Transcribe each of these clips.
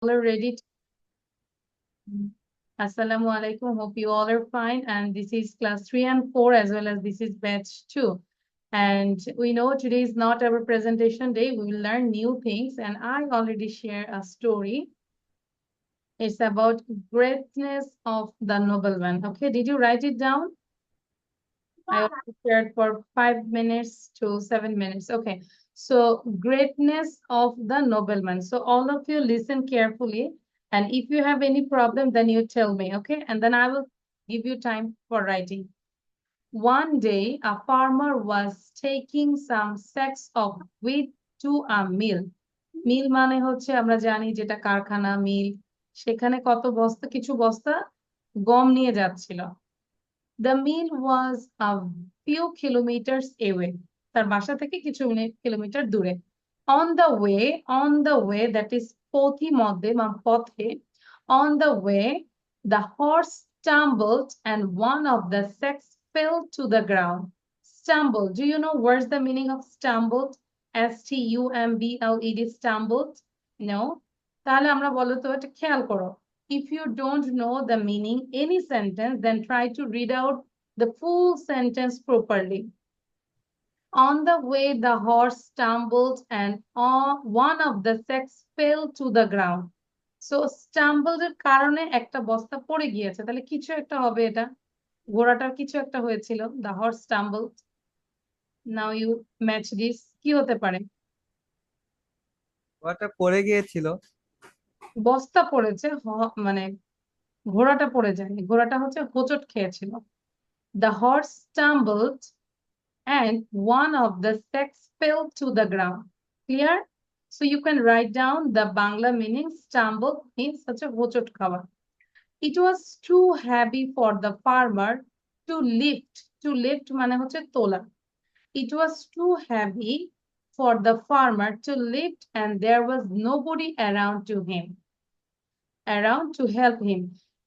All are ready. Assalamu alaikum. Hope you all are fine. And this is class 3 and 4 as well as this is batch 2. And we know today is not our presentation day. We will learn new things. And I already share a story. It's about greatness of the nobleman. Okay, did you write it down? I also shared for 5 minutes to 7 minutes. Okay, so greatness of the nobleman. So all of you listen carefully. And if you have any problem, then you tell me, okay? And then I will give you time for writing. One day, a farmer was taking some sacks of wheat to a mill. মিল মানে হচ্ছে আমরা জানি যেটা কারখানা মিল সেখানে কত বস্তা কিছু বস্তা গম নিয়ে যাচ্ছিল The mill was a few kilometers away. তার বাসা থেকে কিছু কিলোমিটার দূরে. On the way, that is পথি মধ্যে বা পথে, on the way, the horse stumbled and one of the sacks fell to the ground. Stumbled. Do you know what's the meaning of stumbled? S-T-U-M-B-L-E-D, stumbled? No? তাহলে আমরা বলো তো এটা খেয়াল করো. If you don't know the meaning, any sentence, then try to read out the full sentence properly. On the way, the horse stumbled and one of the sacks fell to the ground. So stumbled এর কারণে একটা বস্তা পড়ে গিয়েছে তাহলে কিছু একটা হবে এটা ঘোড়াটার কিছু একটা হয়েছিল the horse stumbled. Now you match this. কি হতে পারে? ওটা পড়ে গিয়েছিল। বস্তা পড়েছে মানে ঘোড়াটা পড়ে যায়নি ঘোড়াটা হচ্ছে হোঁচট খেয়েছিল The horse stumbled and one of the sacks fell to the ground. Clear? So you can write down the Bangla meaning stumble means such a hochot khawa. It was too heavy for the farmer to lift. To lift মানে হচ্ছে তোলা. It was too heavy for the farmer to lift and there was nobody around to him. Around to help him.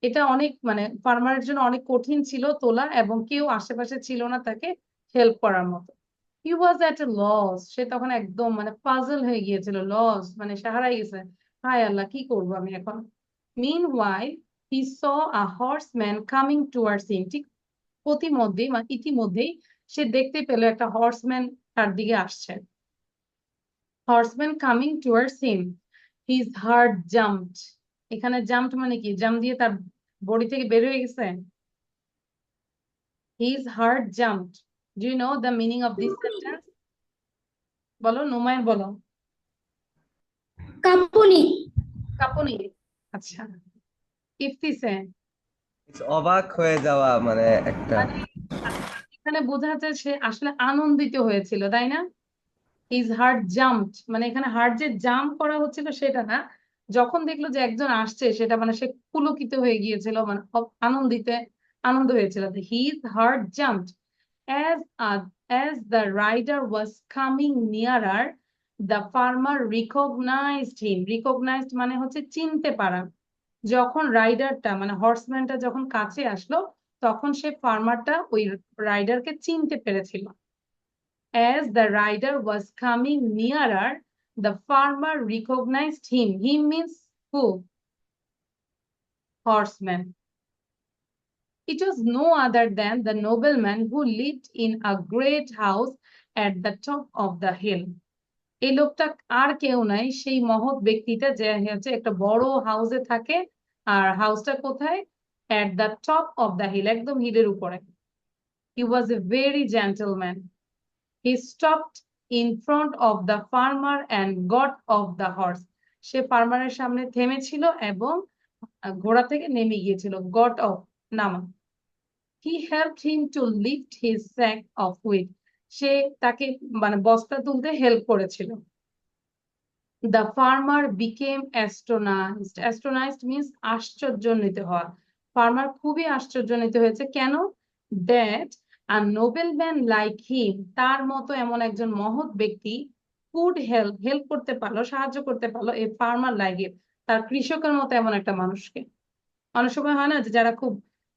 এটা অনেক মানে ফার্মারের জন্য অনেক কঠিন ছিল তোলা এবং কেউ আশেপাশে ছিল না তাকে হেল্প করার মতো হি ওয়াজ এট এ লস সে তখন একদম মানে পাজল হয়ে গিয়েছিল লস মানে সে হারাই গেছে হায় আল্লাহ কি করবো আমি এখন meanwhile he saw a horseman coming towards him ঠিক প্রতিমধ্যেই মানে ইতিমধ্যেই সে দেখতে পেল একটা হর্সম্যান তার দিকে আসছে horseman coming towards him his heart jumped এখানে জাম্পড মানে কি জাম্প দিয়ে তার বডি থেকে বের হয়ে গেছে his heart jumped. Do you know the meaning of this sentence? বলো নোমায়ের বলো কাঁপুনি কাঁপুনি আচ্ছা ইফতিসে অবাক হয়ে যাওয়া মানে একটা মানে এখানে বোঝা যাচ্ছে সে আসলে আনন্দিত হয়েছিল তাই না হিজ হার্ট জাম্পড মানে এখানে হার্ট যে জাম্প করা হচ্ছিল সেটা না যখন দেখলো যে একজন আসছে সেটা মানে সে পুলকিত হয়ে গিয়েছিল মানে আনন্দ হয়েছিল his heart jumped as as the rider was coming nearer the farmer recognized him recognized মানে হচ্ছে চিনতে পারা যখন রাইডারটা মানে হর্সম্যানটা যখন কাছে আসলো তখন সে ফার্মারটা ওই রাইডারকে চিনতে পেরেছিল As the rider was coming nearer, the farmer recognized him. Him means who? Horseman. It was no other than the nobleman who lived in a great house at the top of the hill. এই লোকটা আর কেউ নাই সেই মহৎ ব্যক্তিটা যে হচ্ছে একটা বড় হাউসে থাকে আর হাউসটা কোথায় at the top of the hill একদম হিলের উপরে he was a very gentleman he stopped in front of the farmer and got off the horse সে ফার্মারের সামনে থেমেছিল এবং ঘোড়া থেকে নেমে গিয়েছিল got off নামা he helped him to lift his sack of wheat সে তাকে মানে বস্তা তুলতে হেল্প করেছিল The farmer became astonished. Astonished means আশ্চর্যান্বিত হওয়া ফার্মার খুবই আশ্চর্যান্বিত হয়েছে কেন that a nobleman like him তার মতো এমন একজন মহৎ ব্যক্তি could help করতে পারলো সাহায্য করতে পারলো a farmer like it তার কৃষকের মতো এমন একটা মানুষকে অনেক সময় হয় না যে যারা খুব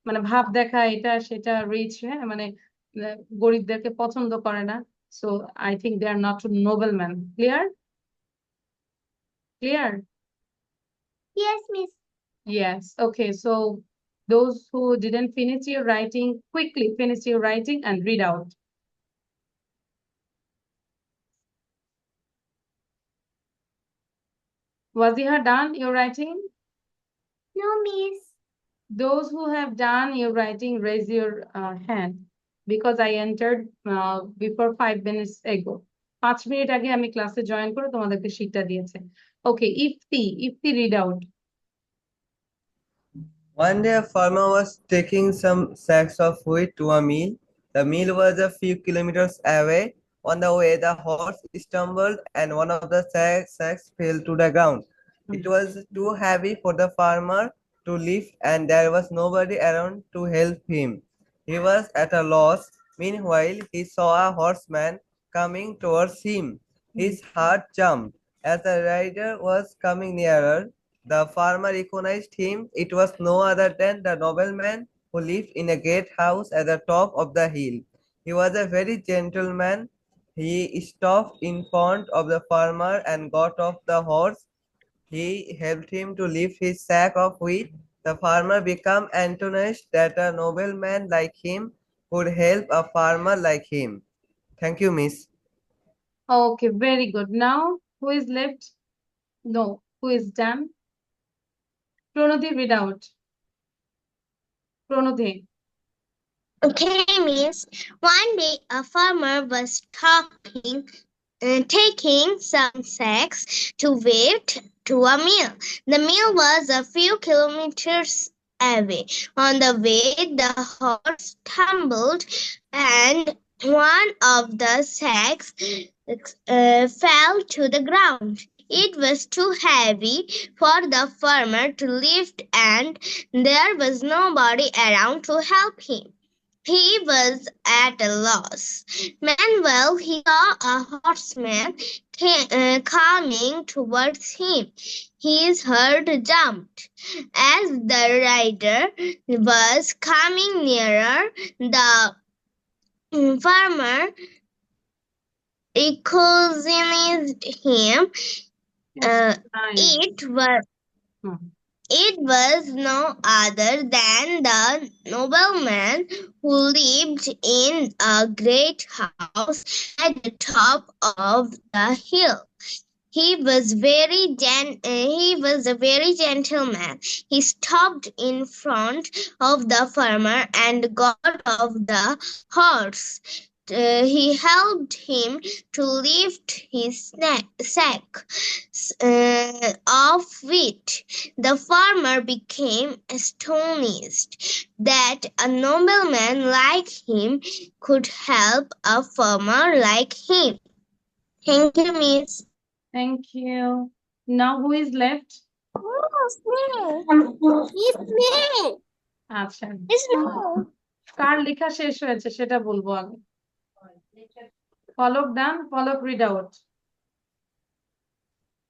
মানে ভাব দেখায় এটা সেটা রিচ হ্যাঁ মানে গরিবদেরকে পছন্দ করে না so I think they are not nobleman clear Yes, Miss. Yes. Okay. So those who didn't finish your writing, quickly finish your writing and read out. Waziha, done your writing? No, Miss. Those who have done your writing, raise your hand because I entered before 5 minutes ago. 5 minute আগে আমি ক্লাসে join করে তোমাদেরকে শীটটা দিয়েছে। ওকে, Ifti read out. One day a farmer was taking some sacks of wheat to a mill. The mill was a few kilometers away. On the way, the horse stumbled and one of the sacks fell to the ground. It was too heavy for the farmer to lift and there was nobody around to help him. He was at a loss. Meanwhile, he saw a horseman coming towards him. His heart jumped. As the rider was coming nearer, the farmer recognized him. It was no other than the nobleman who lived in a great house at the top of the hill. He was a very gentleman. He stopped in front of the farmer and got off the horse. He helped him to lift his sack of wheat. The farmer became astonished that a nobleman like him could help a farmer like him. Thank you, Miss. Okay, very good. Now, who is left? No, who is done? Pranati, read out. Pranati. Okay, Miss. One day a farmer was taking some sacks to wait to a mill. The mill was a few kilometers away. On the way, the horse tumbled and one of the sacks fell to the ground. It was too heavy for the farmer to lift, and there was nobody around to help him. He was at a loss. Meanwhile, he saw a horseman coming towards him. His heart jumped. As the rider was coming nearer, the farmer recognized him. Yes, nice. It was It was no other than the nobleman who lived in a great house at the top of the hill. He was a very gentleman. He stopped in front of the farmer and got off the horse. He helped him to lift his sack of wheat. The farmer became astonished that a nobleman like him could help a farmer like him. Thank you, Miss. Thank you. Now, who is left? It's me. আচ্ছা, It's me. কার লেখা শেষ হয়েছে সেটা বলবো আগে। Pollock done. Pollock, read out.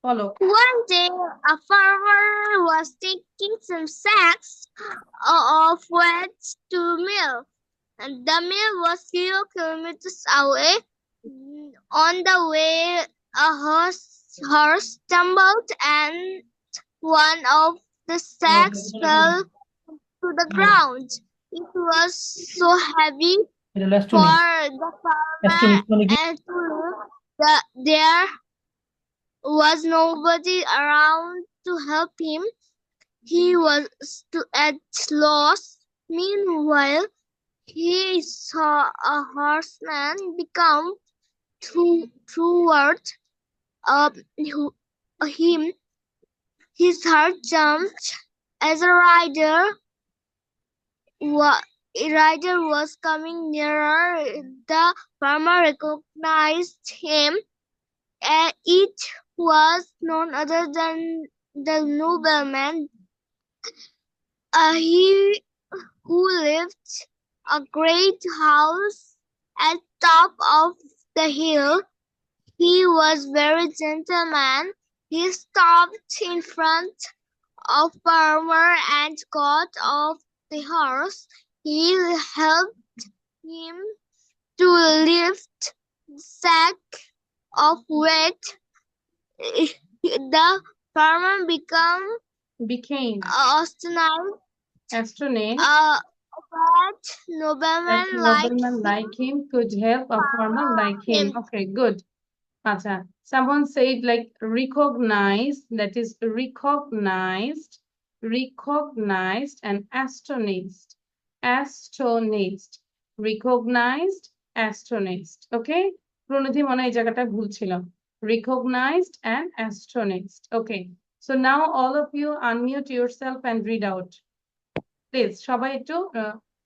Pollock. One day, a farmer was taking some sacks of wheat to mill, and the mill was few kilometers away. On the way, a horse stumbled, and one of the sacks fell to the ground. It was so heavy for the farmer and to lift. There was nobody around to help him. He was at loss. Meanwhile, he saw a horseman become toward him. His heart jumped as a rider was coming nearer. The farmer recognized him. It was none other than the nobleman. He who lived a great house at top of the hill. He was very gentleman. He stopped in front of farmer and got off the horse. He helped him to lift the sack of wheat. The farmer became Became. Astronaut. Astronaut. That That nobleman nobleman like him could help a farmer like him. Okay, good. Acha. Someone said like recognized, that is recognized, and astonished, recognized, astonished. Okay, প্রণতি মনে হয় এই জায়গাটা ভুল ছিল, recognized and astonished. Okay, so now all of you unmute yourself and read out, please. সবাই একটু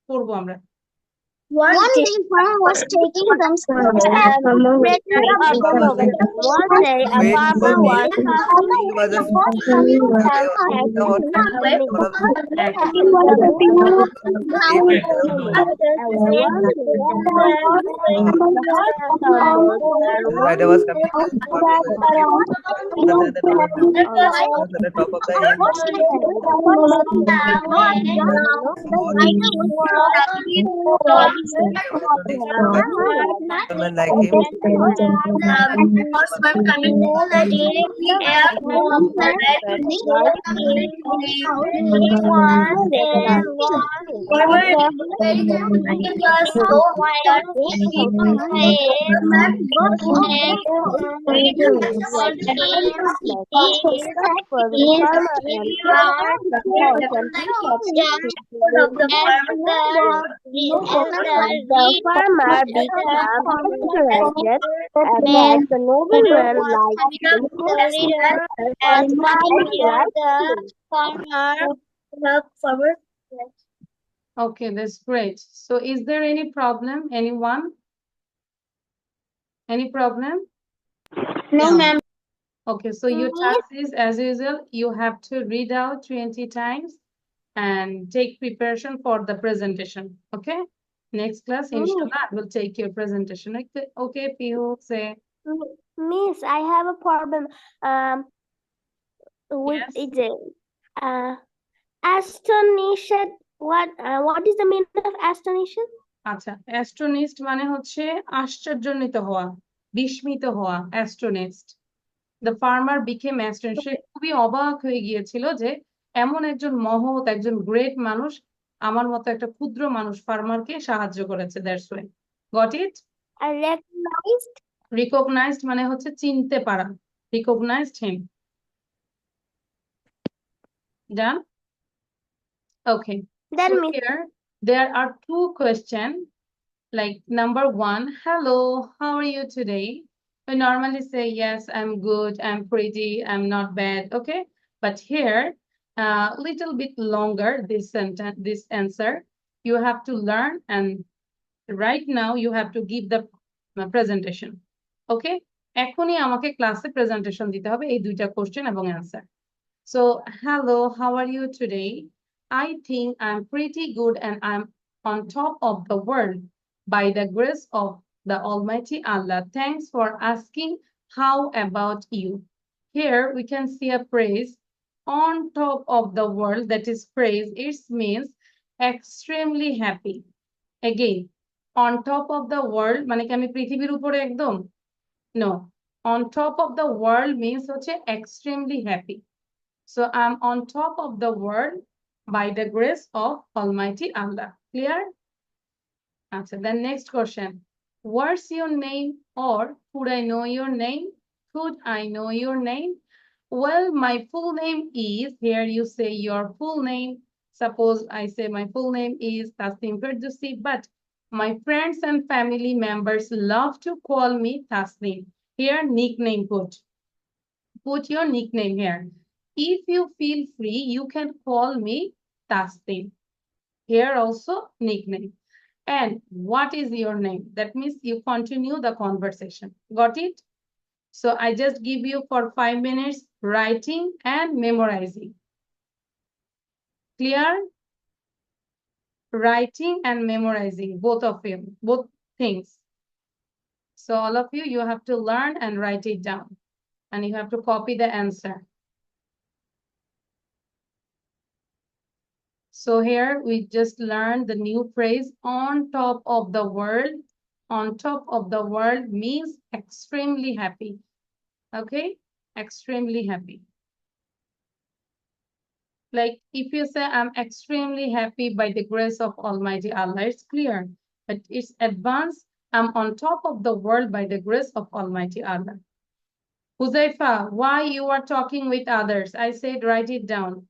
পড়বো আমরা। One day, farmer was taking some steps and breaking up the novel. One day, a Wait farmer for me. was The meal was a few kilometers away on the hot temple. One of the rider was coming to at the top of the hill. Women like him. The farmer became interested as the nobleman liked him as the farmer. Okay, that's great. So is there any problem? Anyone? Any problem? No, ma'am. Okay, so your task is, as usual, you have to read out 20 times and take preparation for the presentation. Okay? Next class, inshallah, I will take your presentation. Okay, Pihu, say. Miss, I have a problem. With Yes. astonished. What is the meaning of astonished? আচ্ছা, অ্যাস্ট্রোনিস্ট মানে হচ্ছে আশ্চর্যান্বিত হওয়া, বিস্মিত হওয়া, astonished. The farmer became astonished. সে খুবই অবাক হয়ে গিয়েছিল যে এমন একজন মহৎ, একজন গ্রেট মানুষ আমার মতো একটা ক্ষুদ্র মানুষ ফার্মারকে সাহায্য করেছে। That's why. Got it? Recognized. Recognized মানে হচ্ছে চিনতে পারা। Recognized him. Done? Okay. Then So Miss, here there are two questions. Like number one, hello, how are you today? We normally say, yes, I'm good, I'm pretty, I'm not bad, okay? But here, little bit longer, this sentence, this answer, you have to learn, and right now you have to give the presentation, okay? এখনই আমাকে ক্লাসে presentation দিতে হবে এই দুইটা question এবং answer. So, hello, how are you today? I think I'm pretty good and I'm on top of the world by the grace of the Almighty Allah. Thanks for asking. How about you? Here we can see a phrase, on top of the world, that is praise. It means extremely happy. Again, on top of the world, মানে কি আমি পৃথিবীর উপরে একদম? No. On top of the world means হচ্ছে extremely happy. So I'm on top of the world by the grace of Almighty Allah. Clear? Answer. Then next question. What's your name? Or could I know your name? Could I know your name? Well, my full name is, here you say your full name. Suppose I say my full name is Tasnimferdouse, but my friends and family members love to call me Tasnim. Here, nickname put. Put your nickname here. If you feel free, you can call me Tasnim. Here also nickname. And what is your name? That means you continue the conversation. Got it? So I just give you for 5 minutes writing and memorizing. Clear? Writing and memorizing, both of you, both things. So all of you, you have to learn and write it down. And you have to copy the answer. So here we just learned the new phrase, on top of the world. On top of the world means extremely happy. Okay? Extremely happy. Like if you say, I'm extremely happy by the grace of Almighty Allah, it's clear. But it's advanced, I'm on top of the world by the grace of Almighty Allah. Huzaifa, why you are talking with others? I said, write it down.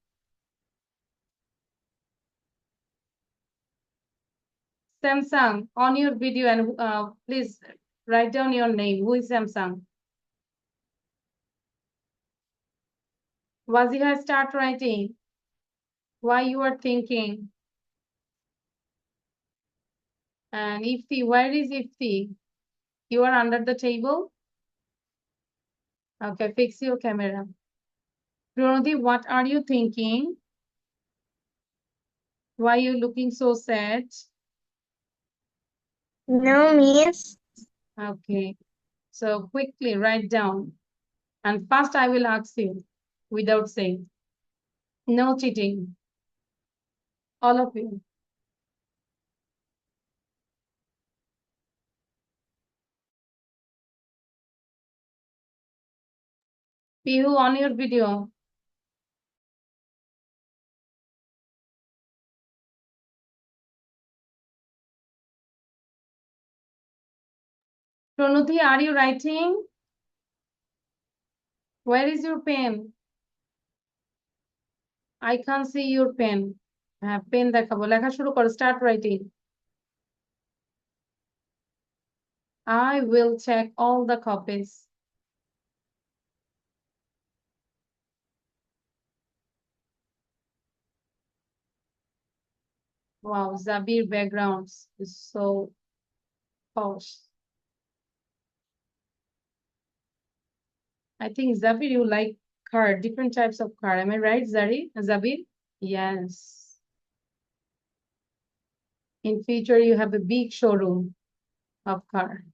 Samsung, on your video and please write down your name. Who is Samsung? Waziha, start writing. Why you are thinking? And Ifti, where is Ifti? You are under the table? Okay, fix your camera. Pranati, what are you thinking? Why are you looking so sad? No, miss. Okay, so quickly write down. And first I will ask you without saying. No cheating. All of you. Pihu, on your video. Pranati, are you writing? Where is your pen? I can't see your pen. হ্যাঁ pen দেখাবো লেখা শুরু করো start writing. I will check all the copies. Wow, Zabir backgrounds is so posh. I think Zabir, you like car, different types of car. Am I right, Zabir? Yes. In future, you have a big showroom of car.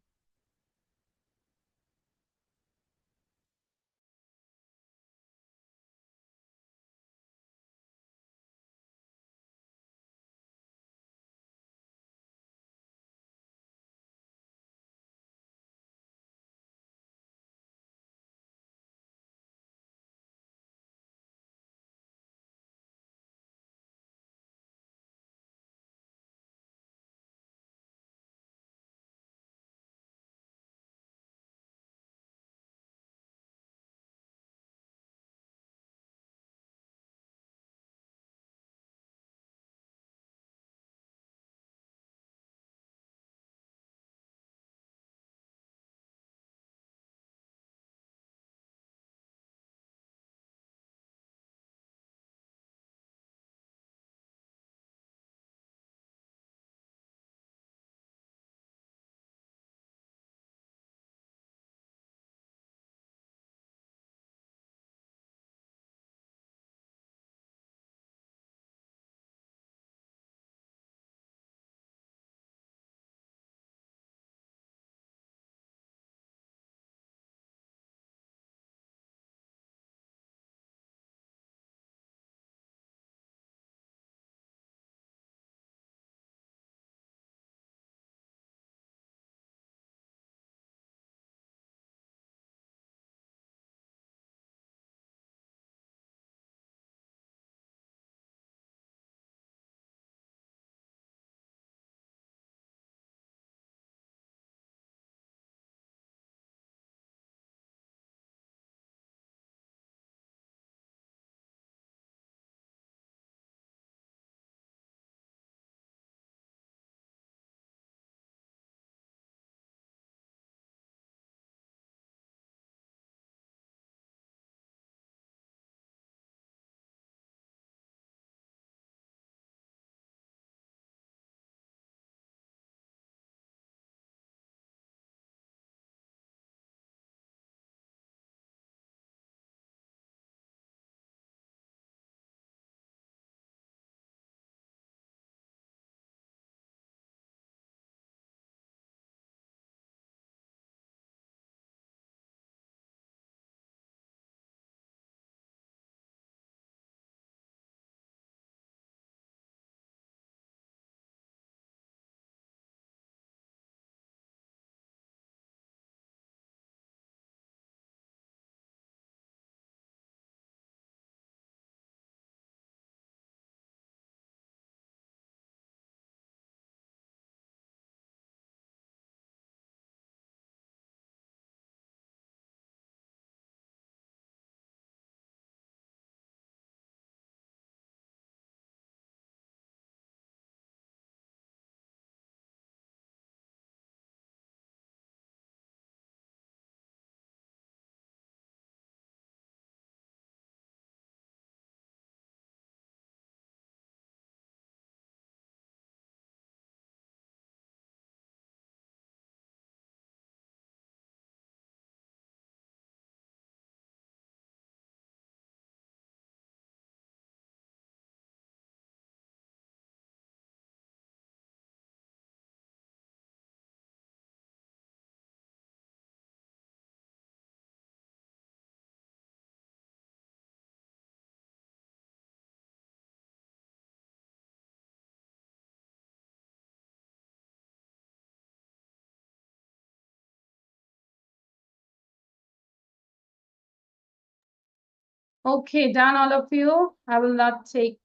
Okay, done all of you. I will not take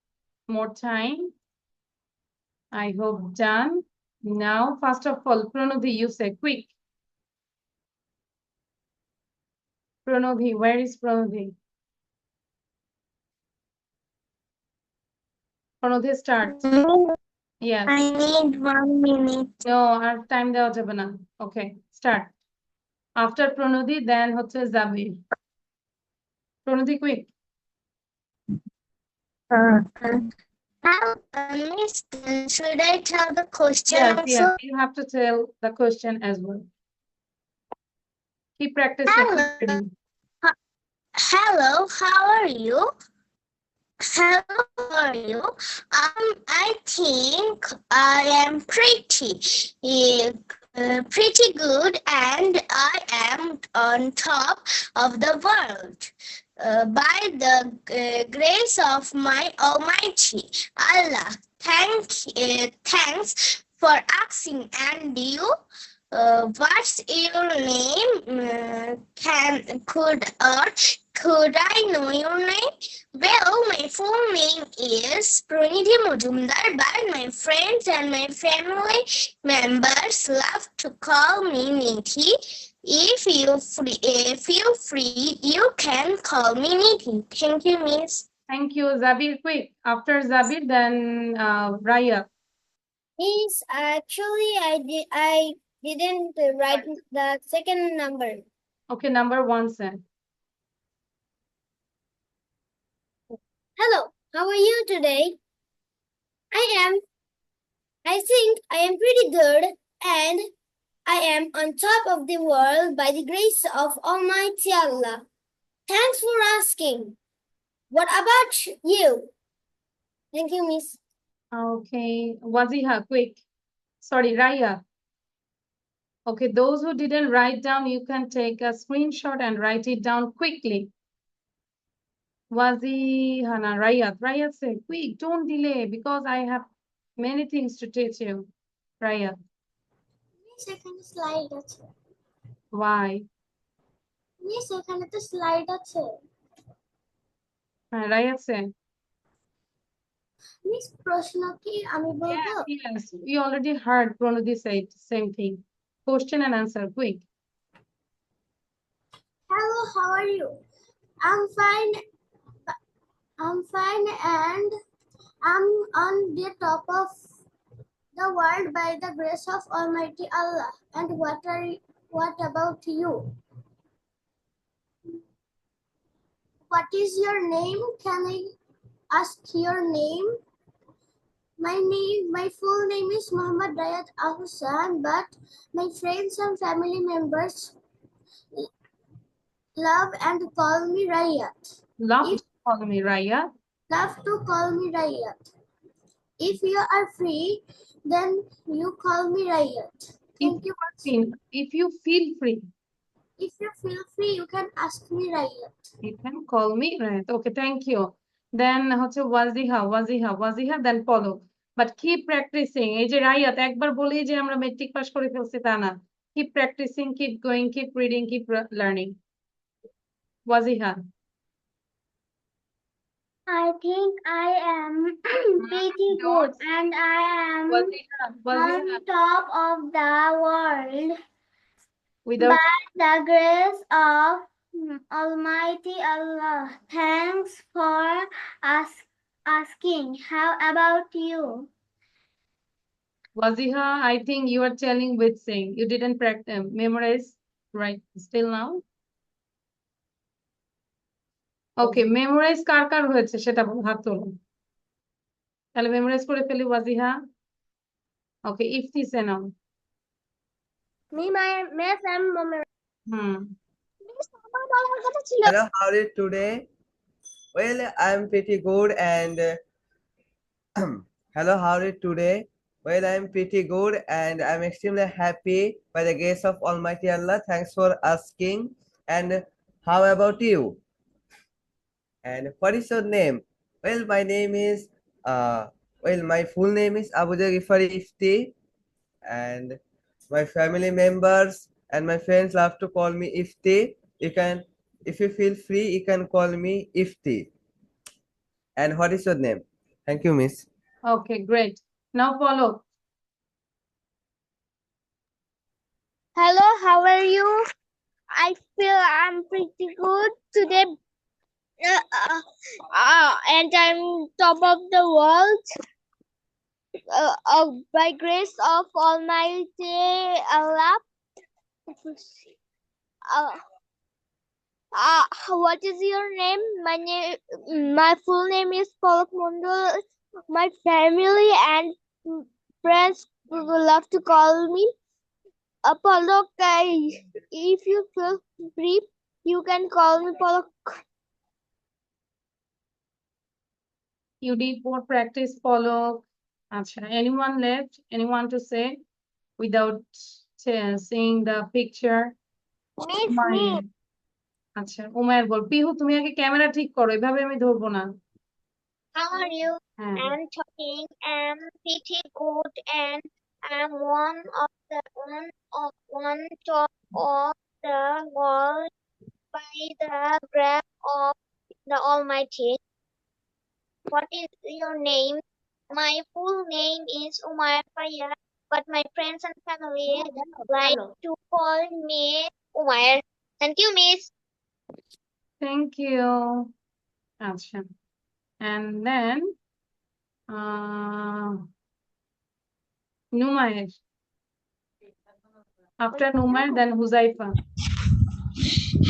more time. I hope done. Now, first of all, Pranodhi, you say quick. Pranodhi, where is Pranodhi? Pranodhi, start. Yes. I need 1 minute. No, R time দেওয়া যাবে না. Okay, start. After Pranodhi, then হচ্ছে Zabir. Pranodhi, quick. Miss, should I tell the question Yes, also? yes. You have to tell the question as well. Keep practicing. Hello. Keep reading. Hello, how are you? Hello, how are you? I think I am pretty good, and I am on top of the world. By the grace of my Almighty Allah. Thanks for asking. And you? What's your name? Could I know your name? Well, my full name is Pranidhi Mujumdar, but my friends and my family members love to call me Nidhi. If you feel free, you can call me Nidhi. Thank you, Miss. Thank you, Zabir. Quick. After Zabir, then Raya. Miss, actually, I didn't write the second number. Okay, number 1 sir. Hello, how are you today? I think I am pretty good, and I am on top of the world by the grace of Almighty Allah. Thanks for asking. What about you? Thank you, Miss. Okay, Waziha, quick. Sorry, Raya. Okay, those who didn't write down, you can take a screenshot and write it down quickly. Wazihana, Rayat. Rayat, say quick, don't delay because I have many things to teach you. Rayat. এখানে slide আছে Why? Miss এখানে তো slide আছে Rayat, say. Miss প্রশ্ন কি আমি বলবো Yes, we already heard Pranodhi said same thing. Question and answer, quick. Hello, how are you? I'm fine. And I'm on the top of the world by the grace of Almighty Allah. And what about you? What is your name? Can I ask your name? My full name is Muhammad Dayat Ahsan, but my friends and family members love and call me Rayat. Love to call me Rayat. Love to call me Rayat. If you are free, then you call me Rayat. Thank you. If you feel free. If you feel free, you can ask me Rayat. You can call me Rayat. Okay, thank you. Then হচ্ছে Waziha, then follow. But keep practicing. এই যে রায়াত একবার বলেই যে আমরা matric pass করে ফেলছি তা না। Keep practicing, keep going, keep reading, keep learning. Waziha. I think I am pretty good, and I am on top of the world Without by the grace of Almighty Allah. Thanks for asking. How about you? Waziha, I think you are telling with saying you didn't practice memorize right still now. Okay, memorize কার কার হয়েছে সেটা হাত তোলো তাহলে memorise করে ফেলি ওয়াজিহা ওকে ইফতি সে নাও Me, my math and memory. Hello, how are you today? Well, I'm pretty good and hello, how are you today? Well, I'm pretty good and I'm extremely happy by the grace of Almighty Allah. Thanks for asking. And how about you? And what is your name? Well, my name is my full name is Abu Gifari Ifti, and my family members and my friends love to call me Ifti. You can If you feel free, you can call me Ifti. And what is your name? Thank you, miss. Okay, great. Now follow. Hello, how are you? I feel I'm pretty good today. And I'm top of the world. By grace of Almighty Allah. What is your name? My full name is Palak Mondal. My family and friends will love to call me Palak. If you feel free, you can call me Palak. You need more practice, follow. Acha. Anyone left? Anyone to say without seeing the picture? Me. আচ্ছা উমায়ের বল পিহু তুমি আগে camera ঠিক করো এভাবে আমি ধরবো না How are you? হ্যাঁ I'm talking. I'm pretty good, and I'm one top of the world by the grace of the Almighty. What is your name? My full name is Umar Faya, but my friends and family like to call me Umar. Thank you, Miss. Thank you আচ্ছা and then Numayer after Numayer then Huzaifa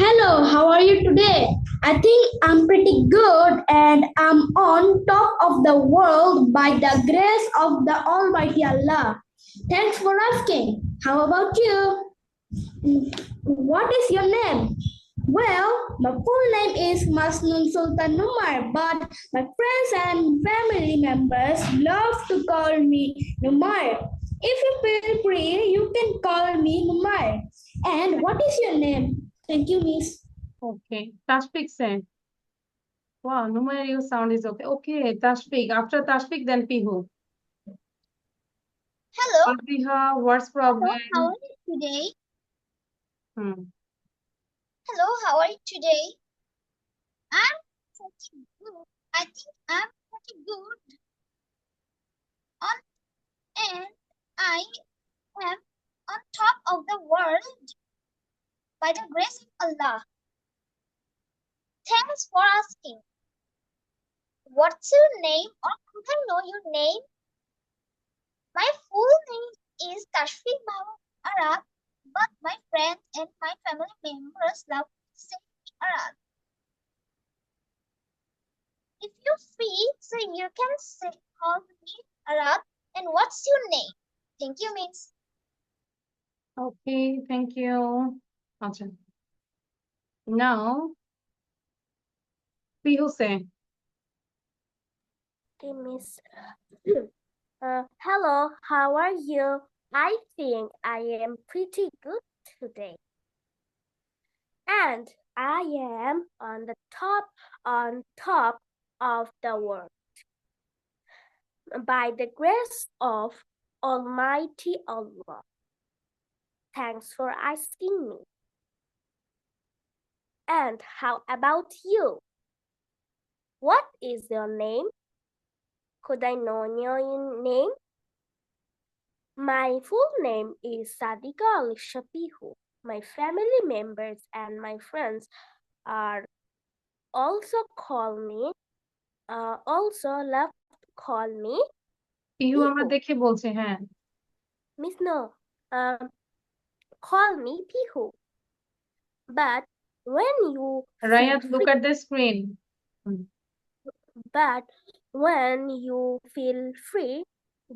Hello, how are you today? I think I'm pretty good and I'm on top of the world by the grace of the Almighty Allah. Thanks for asking. How about you? What is your name? Well, my full name is Masnun Sultan Numar, but my friends and family members love to call me Numar. If you feel free, you can call me Numar. And what is your name? Thank you, Miss. okay Tashfik said wow Numair your sound is okay Tashfik after Tashfik then Pihu Hello. Abiha what's problem How are you today? hmm. Hello, how are you today? I'm pretty good. I think I'm pretty good. And I am on top of the world by the grace of Allah. Thanks for asking. What's your name, or could I know your name? My full name is Tashfik Mahmoud Arab, but my friends and my family members love to say Arab. If you free, so you can say call me Arab. And what's your name? Thank you, Miss. Okay, thank you. Acha. Now, Pihu say. Okay, Miss. Hello, how are you? I think I am pretty good today. And I am on top of the world. By the grace of Almighty Allah. Thanks for asking me. And how about you? What is your name? Could I know your name? My full name is Sadika Alisha Pihu. My family members and my friends are also love to call me Pihu আমরা দেখে বলছি হ্যাঁ Miss No. Call me Pihu. But when you Rayat, look at the screen. But when you feel free,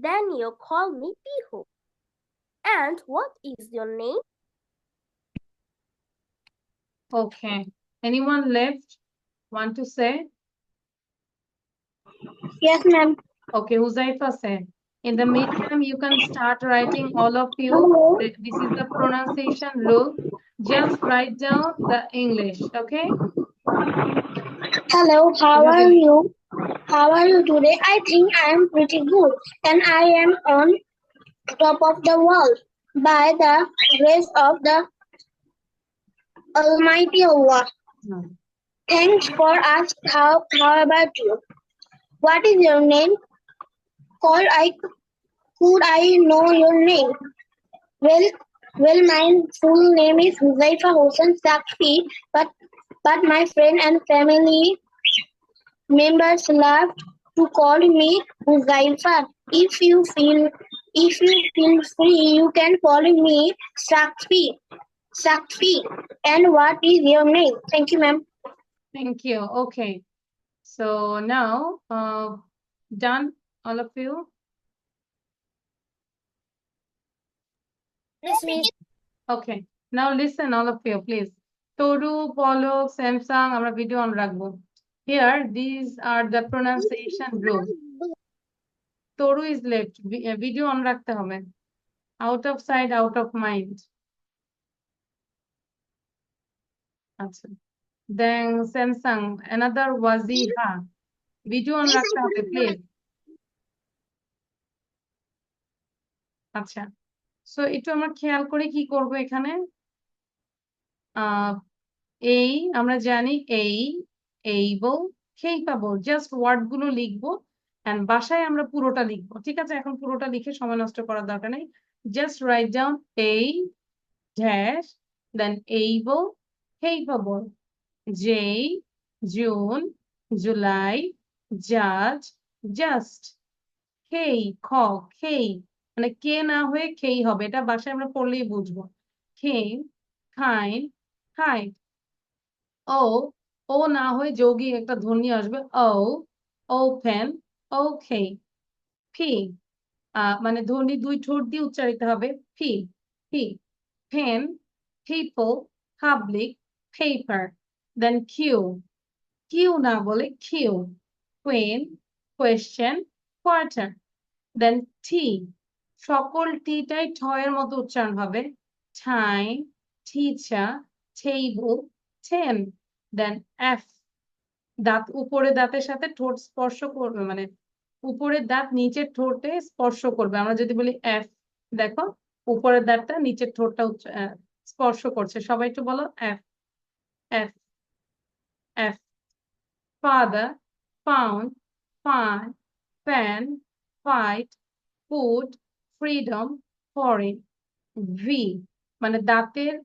then you call me Pihu. And what is your name? Okay. Anyone left? Want to say? Yes, ma'am. Okay, Huzaifa said. In the meantime, you can start writing all of you. This is the pronunciation rule. Just write down the English, okay? Hello, how are you? How are you today? I think I am pretty good, and I am on top of the world by the grace of the Almighty Allah. Hmm. Thanks for asking. How about you? What is your name? Could I know your name? Well, my full name is Huzaifa Hossain Sakfi, but my friend and family members love to call me Huzaifa. If you feel free, you can call me Sakfi. Sakfi. And what is your name? Thank you, ma'am. Thank you. Okay. So now, done, all of you? Yes, miss. Okay. Now listen, all of you, please. Toru, Polok, Samsung, আমরা video on রাখবো. Here, these are the pronunciation rules. Toru is left. Video on রাখতে হবে. Out of sight, out of mind. আচ্ছা. Then Samsung, another waziha. Video on রাখতে হবে, please. আচ্ছা। So একটু আমরা খেয়াল করে কি করব এখানে? এই আমরা জানি able, capable, just ওয়ার্ড গুলো লিখবো and বাসায় আমরা পুরোটা লিখবো। ঠিক আছে, এখন পুরোটা লিখে সময় নষ্ট করার দরকার নেই। Just write down a dash, then able, capable, J, June, July, judge, just, K, খ, K, মানে কে না হয়ে খেই হবে, এটা বাসায় আমরা পড়লেই বুঝবো। Came, kind, kite, ও না হয়ে যৌগিক একটা ধ্বনি আসবে ও, ওপেন, ওকে। ফি, মানে ধ্বনি দুই ঠোঁট দিয়ে উচ্চারিত হবে P, P. Pen, people, public, paper. Then Q, Q না বলে Q. Queen, question, quarter. Then T, সকল টিটাই ঠ এর মতো উচ্চারণ হবে। Time, teacher, table, ten. Then F, দাঁত উপরে দাঁতের সাথে ঠোঁট স্পর্শ করবে, মানে উপরের দাঁত নিচের ঠোঁটে স্পর্শ করবে। আমরা যদি বলি এফ, দেখো উপরের দাঁতটা নিচের ঠোঁটটা স্পর্শ করছে। সবাই একটু বলো F, F, F. Father, found, fine, fan, fight, food, freedom, foreign. V, মানে দাঁতের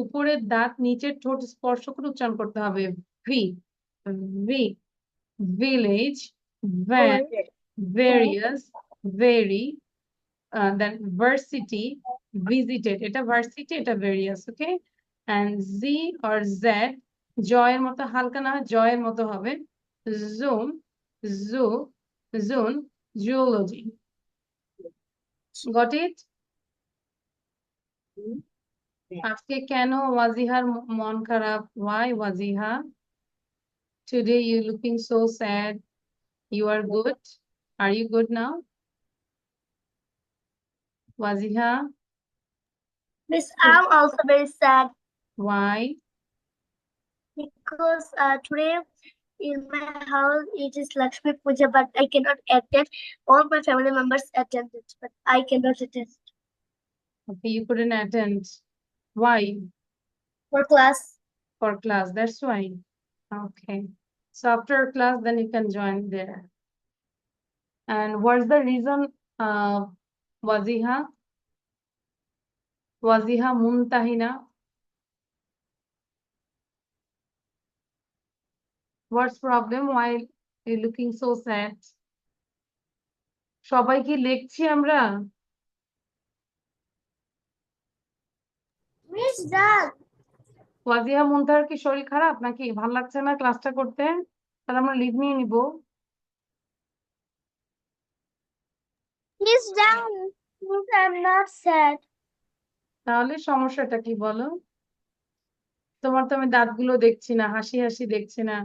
উপরের দাঁত নিচের ঠোঁট স্পর্শ করে উচ্চারণ করতে হবে V, V. Village, van, various, very, then varsity, visited, এটা varsity, এটা various, okay? And Z or Z, জয়ের মতো হালকা না হয় জয়ের মতো হবে zoom, zoo, zone, zoology. Got it? আজকে কেন ওয়াজিহার মন খারাপ? Why Wajiha? Today you looking so sad. You are good? Are you good now? Waziha, Miss, I'm also very sad why? because today in my house it is Lakshmi Puja, but I cannot attend. All my family members attended, but I cannot attend Okay, you couldn't attend. Why? for class. For class, that's why. Okay. So after class, then you can join there. And what's the reason, Waziha? Waziha Muntahina? What's problem? Why you looking so sad? সবাই কি লিখছি আমরা? Miss Dad. Wajiha মুনতাহার কি শরীর খারাপ নাকি ভাল লাগছে না ক্লাসটা করতে? তাহলে আমরা লিভ নিয়ে নিব। Miss Dad, I'm not sad. তাহলে সমস্যাটা কি বলো? তোমার তো আমি দাঁতগুলো দেখছি না, হাসি হাসি দেখছি না।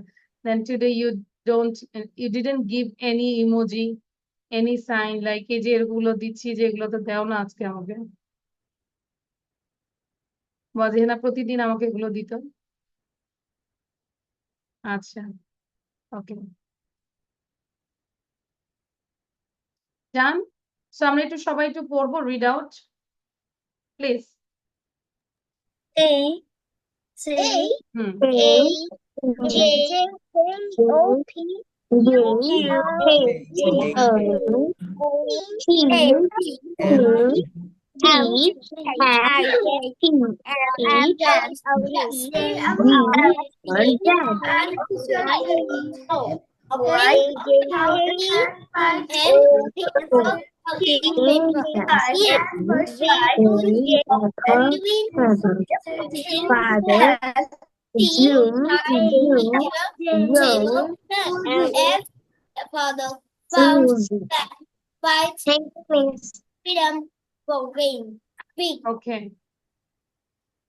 Then today you didn't give any emoji, any sign, like এই যে এগুলো দিচ্ছি যে এগুলো তো দেও না আজকে আমাকে। ওয়াজিহা প্রতিদিন আমাকে এগুলো দিত। আচ্ছা, ওকে, ডান। সো আমরা একটু সবাই একটু পড়বো, read out please. A, hmm, A, Okay.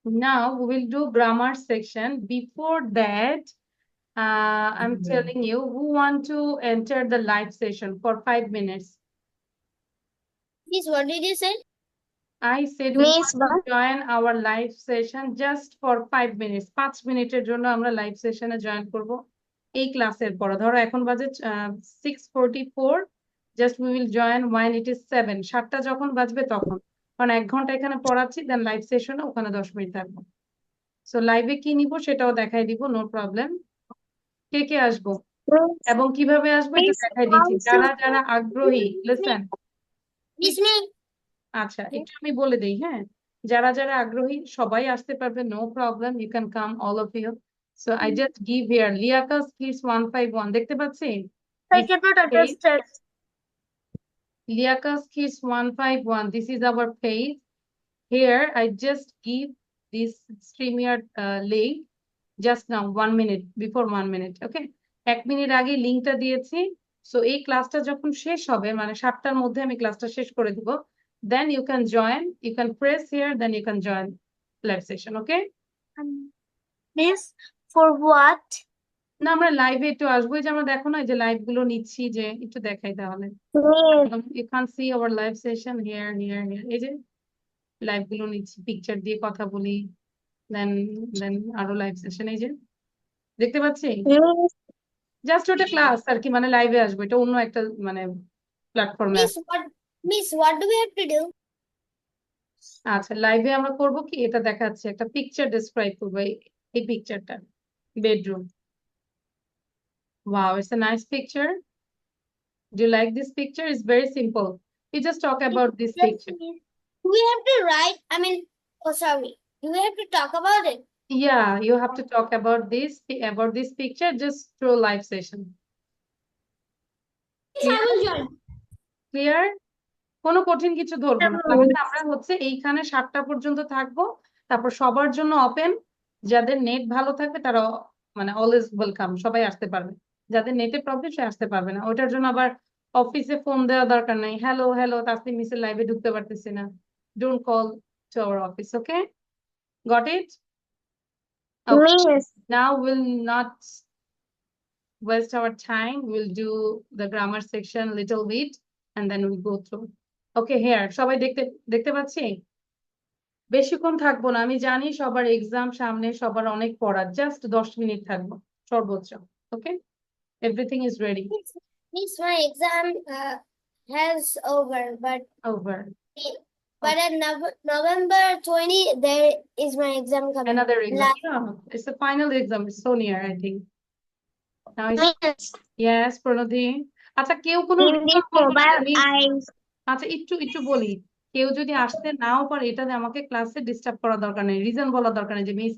Now we will do grammar section. Before that, I'm telling you who want to enter the live session for 5 minutes. Miss, what did you say? I said who want to join our live session just for 5 minutes. 5 মিনিটের জন্য আমরা live সেশনে join করব এই ক্লাসের পর। ধরো এখন বাজে 6:44, just we will join when it is 7, 7টা যখন বাজবে তখন, কারণ 1 ঘন্টা এখানে পড়াচ্ছি, দেন লাইভ সেশনে ওখানে 10 মিনিট থাকবো। সো লাইভে কি নিব সেটাও দেখাই দিব, নো প্রবলেম। কে কে আসবো এবং কিভাবে আসবো এটা দেখাই দিচ্ছি। যারা যারা আগ্রহী, লিসেন। আচ্ছা একটু আমি বলে দেই, হ্যাঁ, যারা যারা আগ্রহী সবাই আসতে পারবে, no problem, you can come all of you. So I just give here লিয়াকাস কিডস 151, দেখতে পাচ্ছি? লিয়াকাস kids 151, this is our page. Here I just give this StreamYard link just now, 1 minute, before 1 minute, okay? 1 minute আগে লিংকটা দিয়েছি। So এই ক্লাসটা যখন শেষ হবে, মানে 7টার মধ্যে আমি ক্লাসটা শেষ করে দিব, then you can join, you can press here, then you can join live session, okay? Miss, for what? না আমরা লাইভে একটু আসবো, এই যে আমরা দেখো না এই যে লাইভ গুলো নিচ্ছি, যে একটু দেখাই তাহলে। You can see our live session here, here, here, এই যে লাইভ গুলো নিচ্ছি, পিকচার দিয়ে কথা বলি, দেন আরো লাইভ সেশন, এই যে দেখতে পাচ্ছি। জাস্ট ওটা ক্লাস আর কি, মানে লাইভে আসবো, এটা অন্য একটা মানে প্ল্যাটফর্মে। Miss, what do we have to do? আচ্ছা লাইভে আমরা করব কি, এটা দেখাচ্ছে, একটা পিকচার ডেসক্রাইব করবো, এই পিকচারটা, bedroom. Wow, it's a nice picture. Do you like this picture? It's very simple. We just talk about this picture. Do we have to write? Sorry. Do we have to talk about it? Yeah, you have to talk about this picture just through live session. I will join. Clear? কোনো কঠিন কিছু ধরবো না, তাহলে আমরা হচ্ছে এইখানে 7টা পর্যন্ত থাকবো, তারপর সবার জন্য ওপেন। যাদের নেট ভালো থাকবে তারা মানে অলওয়েজ ওয়েলকাম, সবাই আসতে পারবে। যাদের নেটে প্রবলেম সে আসতে পারবে না, ওইটার জন্য আবার অফিসে ফোন দেওয়া দরকার নাই, হ্যালো হ্যালো তাসনিম মিসের লাইভে ঢুকতে পারতেছি না, don't call to our office, okay? Got it? Now we'll not waste our time, we'll do the grammar section little bit and then we'll go through. Okay, hair সবাই দেখতে পাচ্ছি? বেশিক্ষণ থাকবো না, আমি জানি সবার এক্সাম সামনে, সবার অনেক পড়া, জাস্ট 10 মিনিট থাকবো সর্বোচ্চ, okay? Everything is ready. Miss, my exam has over, but Over. at November 20, there is my exam coming. Another exam. Yeah, it's the final exam. It's so near, I think. Now it's... Yes, Pranati. আচ্ছা কেউ কোনো আচ্ছা একটু বলি, কেউ যদি আসতে নাও পারে এটাতে আমাকে ক্লাসে ডিস্টার্ব করার দরকার নেই, রিজন বলার দরকার নেই যে miss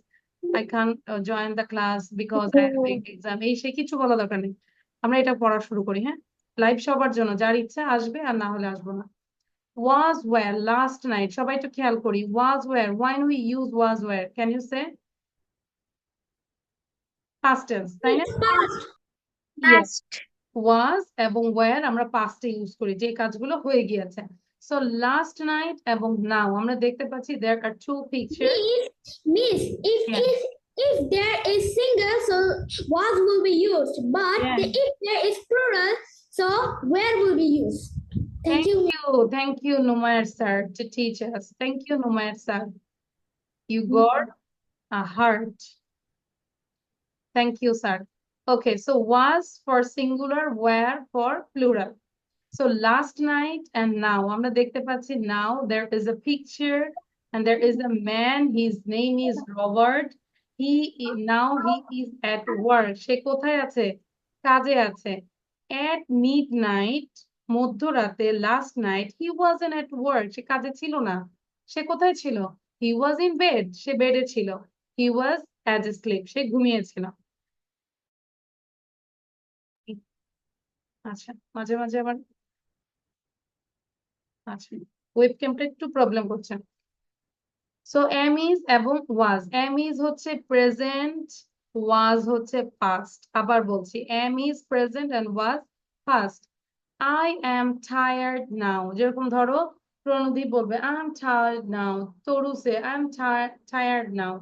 I can join the class because I have exam, এই সে কিছু বলা দরকার নেই। আমরা এটা পড়া শুরু করি, হ্যাঁ? লাইভ সবার জন্য, যার ইচ্ছা আসবে আর না হলে আসবো না। was where last night, সবাই একটু খেয়াল করি, was where, when we use was where, can you say? Past tense, তাই না? Yes. was এবং where আমরা past এ ইউজ করি যে কাজগুলো হয়ে গিয়েছে। So last night এবং now আমরা দেখতে পাচ্ছি there are two pictures. Miss, if there is single, so was will be used, but if there is plural, so where will be used. Thank you Numair sir to teach us. Thank you Numair sir, you got a heart. Thank you sir. Okay, so was for singular, where for plural. So last night and now আমরা দেখতে পাচ্ছি now there is a picture and there is a man, his name is Robert. now he is at work. সে কোথায় আছে? কাজে আছে। At midnight, মধ্যরাতে, last night, he wasn't at work. সে কাজে ছিল না। সে কোথায় ছিল? He was in bed. সে বেডে ছিল। He was asleep. সে ঘুমিয়েছিল। আচ্ছা, মাঝে মাঝে আবার আচ্ছা, ওয়েবক্যামটা একটু প্রবলেম করছে। সো am is এবং was, am is হচ্ছে প্রেজেন্ট, was হচ্ছে পাস্ট। আবার বলছি, am is present and was past. I am tired now, যেরকম ধরো প্রণধি বলবে I am tired now, Taru say I am tired now,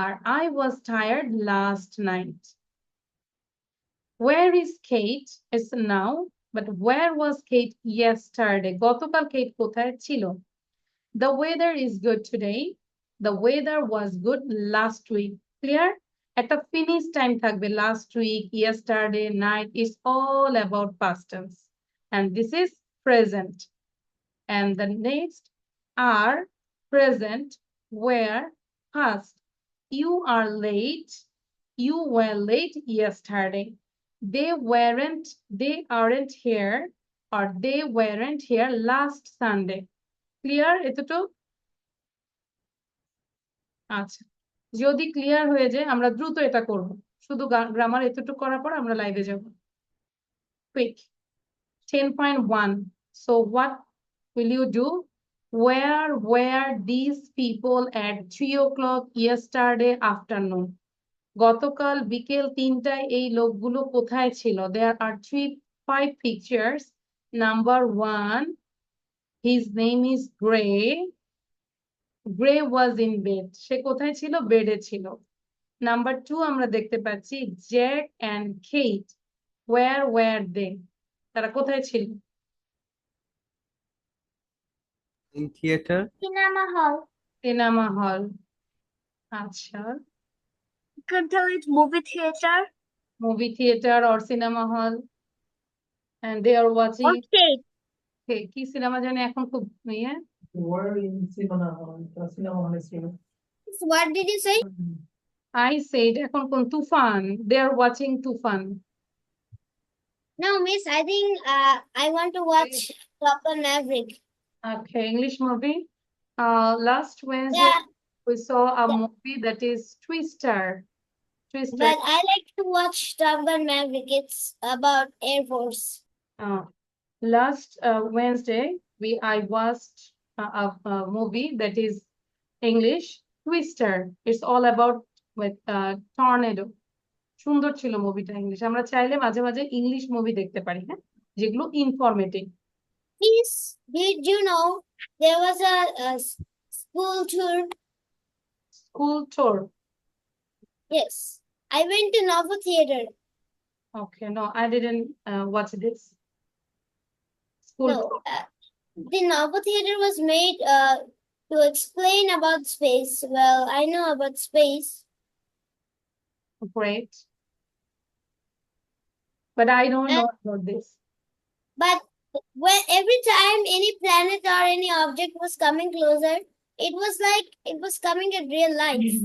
R I was tired last night. Where is Kate is now, but where was Kate yesterday? গতকাল Kate কোথায় ছিল? The weather is good today. The weather was good last week. Clear? একটা finish time থাকবে, last week, yesterday, night is all about past tense. And this is present. And the next are present, were, past. You are late. You were late yesterday. They aren't here, or they weren't here last Sunday. Clear? এতটুকু? আচ্ছা, যদি clear হয়ে যায় আমরা দ্রুত এটা করব। শুধু গ্রামার এতটুকু করার পর আমরা লাইভে যাব। Quick 10.1. So what will you do? Where were these people at 3 o'clock yesterday afternoon? গতকাল বিকেল 3টায় এই লোকগুলো কোথায় ছিল? There are 5 pictures. Number 1, his name is Gray. Gray was in bed. সে কোথায় ছিল? বেডে ছিল। নাম্বার 2 আমরা দেখতে পাচ্ছি Jack and Kate. Where were they? তারা কোথায় ছিল? In theater. Cinema hall. Cinema hall. আচ্ছা, You can tell it movie theater. Movie theatre or cinema hall, and they are watching কি সিনেমা জানি এখন খুব ইয়ে। Were in cinema hall. The cinema hall is here. What did you say? I said এখন কোন তুফান, they are watching Toofan. No, miss. I think I want to watch Top Gun Maverick. Okay, English movie. Last Wednesday Yeah, we saw a movie that is Twister. but I like to watch Top Gun Maverick. It's about Air Force. Last Wednesday I watched a movie that is English Twister. It's all about with tornado. সুন্দর ছিল মুভিটা English. আমরা চাইলে মাঝে মাঝে English movie দেখতে পারি, হ্যাঁ, যেগুলো informative. Please, did you know there was a school tour? School tour. Yes, I went to Novo Theater. Okay, no, I didn't watch this. School No, tour. the Novo Theater was made to explain about space. Well, I know about space. Great. But I don't know about this. But when every time any planet or any object was coming closer, it was like it was coming at real life.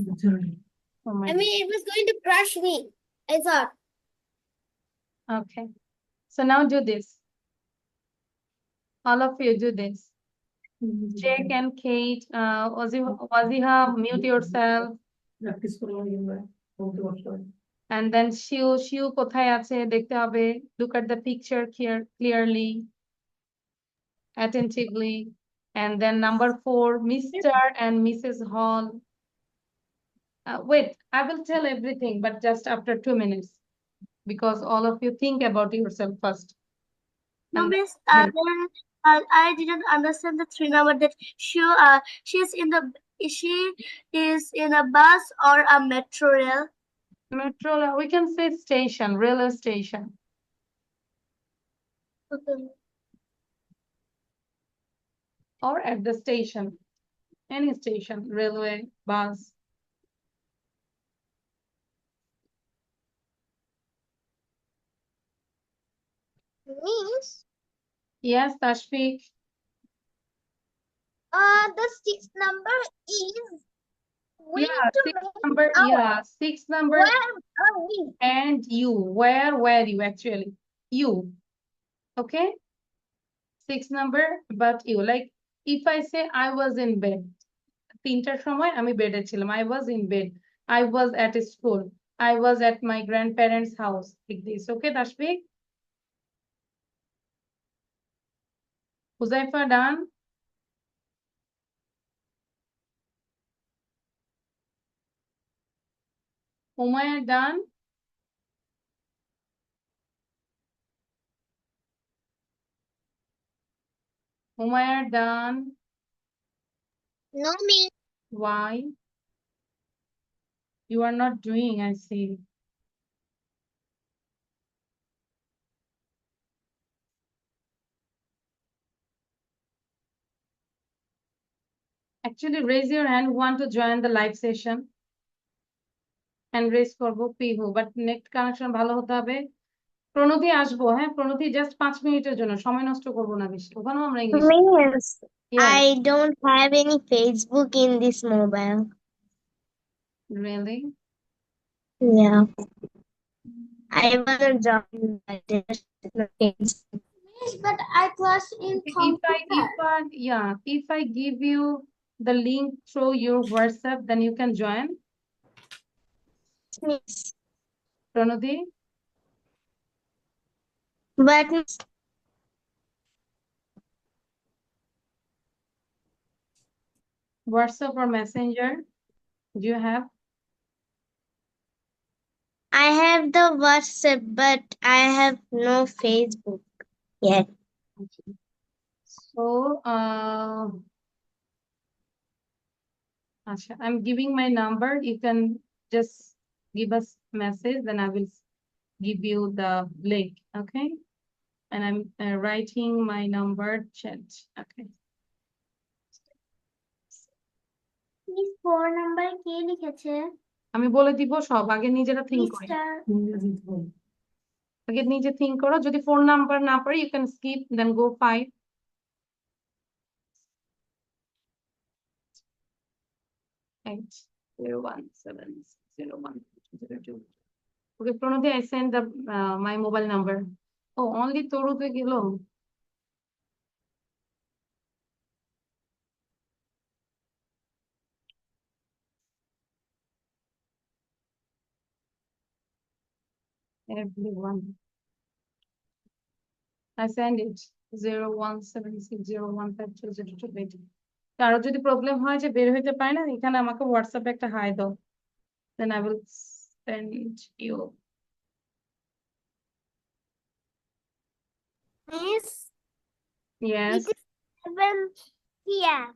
Oh my I mean, it was going to crush me. I thought. Okay. So now do this. All of you do this. Jake and Kate, Waziha, mute yourself. Practice করবো আমরা বলতে বসতে। And then শিউ কোথায় আছে দেখতে হবে। Look at the picture clearly, attentively. And then number 4, Mr. and Mrs. Hall. Wait, I will tell everything, but just after 2 minutes, because all of you think about yourself first. No, And miss. Then I didn't understand the 3 number that she's in the she is in a bus or a metro rail. metro, we can say station, railway station. Or at the station, any station, railway, bus. Miss, Yes, Tashfik. the 6th number is We Yeah, need to six make number. out. Yeah, six number. Where are we? And you. Where were you actually? You. Okay. Six number, but you. Like if I say I was in bed. তিনটার সময় আমি বেডে ছিলাম. I was in bed. I was at school. I was at my grandparents' house. Like this. Okay, Tashbik? Huzaifa done? Umayya done? Umayya done? No, me. Why? You are not doing, I see. Actually, raise your hand who want to join the live session. And raise করবো Pihu, but net connection ভালো হতে হবে। প্রণতি আসবো, হ্যাঁ প্রণতি just 5 মিনিটের জন্য, সময় নষ্ট করবো না বেশি, ওখানেও আমরা English. Miss, Yes. I don't have any Facebook in this mobile. Really? Yeah. I wanna join, but there's no Facebook. Miss, but I class in If I give you the link through your WhatsApp, then you can join. Miss, Pranati, but miss, WhatsApp or Messenger, do you have? I have the WhatsApp, but I have no Facebook yet. So, I'm giving my number. You can just give us message, then I will give you the link. Okay. And I'm writing my number chat. Okay. Miss, phone number কে লিখেছে? আমি বলে দিব সব, আগে নিজেরা think করি। Mr. আগে নিজে থিঙ্ক করো, যদি ফোন নাম্বার না পারি you can skip, then go 5. Eight 0170102. Okay, Pranati, I send the my mobile number. Oh, only Toruতে গেল। Everyone. I send it 01760152028. কারো যদি প্রবলেম হয় যে বের হইতে পারে না, এখানে আমাকে হোয়াটসঅ্যাপে একটা হাই দাও, then I will send you. Miss, Yes. it is 7 p.m.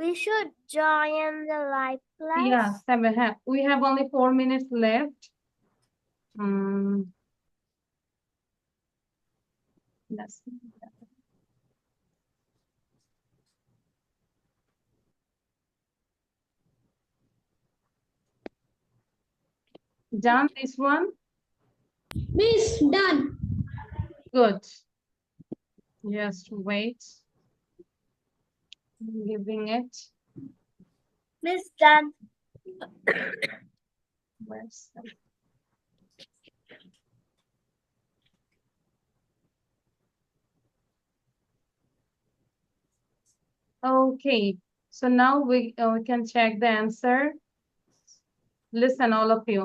We should join the live class. Yeah, 7. We have only 4 minutes left. Let's see. Done this one? Miss, done. Good. Just wait. I'm giving it. Miss done. Where's the... Okay, so now we can check the answer. Listen, all of you.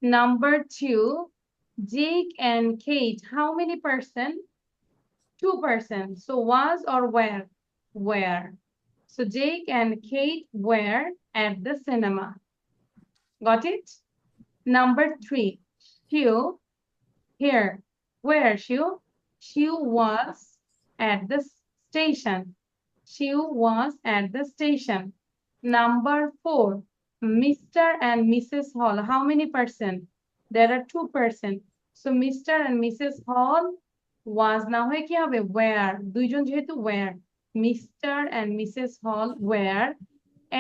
Number 2, Jake and Kate, how many person? 2 person. So was or were? Were. So Jake and Kate were at the cinema. Got it? Number 3, Hugh, here. Where Hugh? Hugh was at the station. She was at the station. Number 4, Mr. and Mrs. Hall. How many person? There are 2 person. So Mr. and Mrs. Hall was না হয় কি হবে? Where? দুইজন যেহেতু where. Mr. and Mrs. Hall were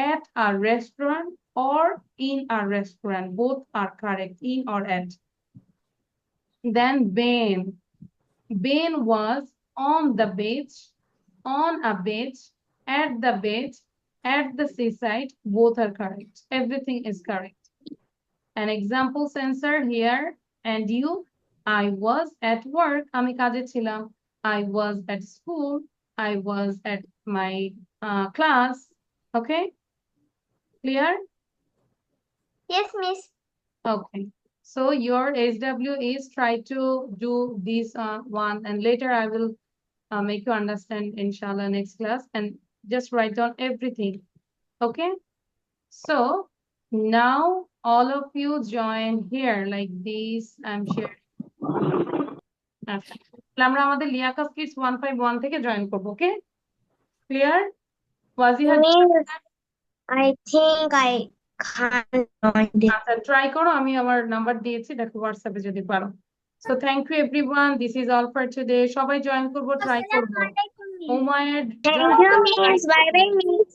at a restaurant or in a restaurant. Both are correct. In or at. Then Ben. Ben was on the beach, on a beach, at the beach, at the seaside. Both are correct. Everything is correct. An example sensor here. And you? I was at work. আমি কাজে ছিলাম. I was at school. I was at my class. Okay? Clear? Yes, Miss. Okay. So your SW is try to do this one, and later I will make you understand inshallah next class, and just write down everything. Okay? So now all of you join here like this. I'm sharing. আচ্ছা, তাহলে আমরা আমাদের লিয়াকাস kids 151 থেকে join করব। Okay, clear? Wajiha, Miss, I think I can't join this. আচ্ছা try করো, আমি আমার নাম্বার দিয়েছি, দেখো হোয়াটসঅ্যাপে যদি পারো। So thank you everyone, this is all for today. সবাই জয়েন করব, ট্রাই করব। Umair Thank you, Miss. Bye bye, Miss.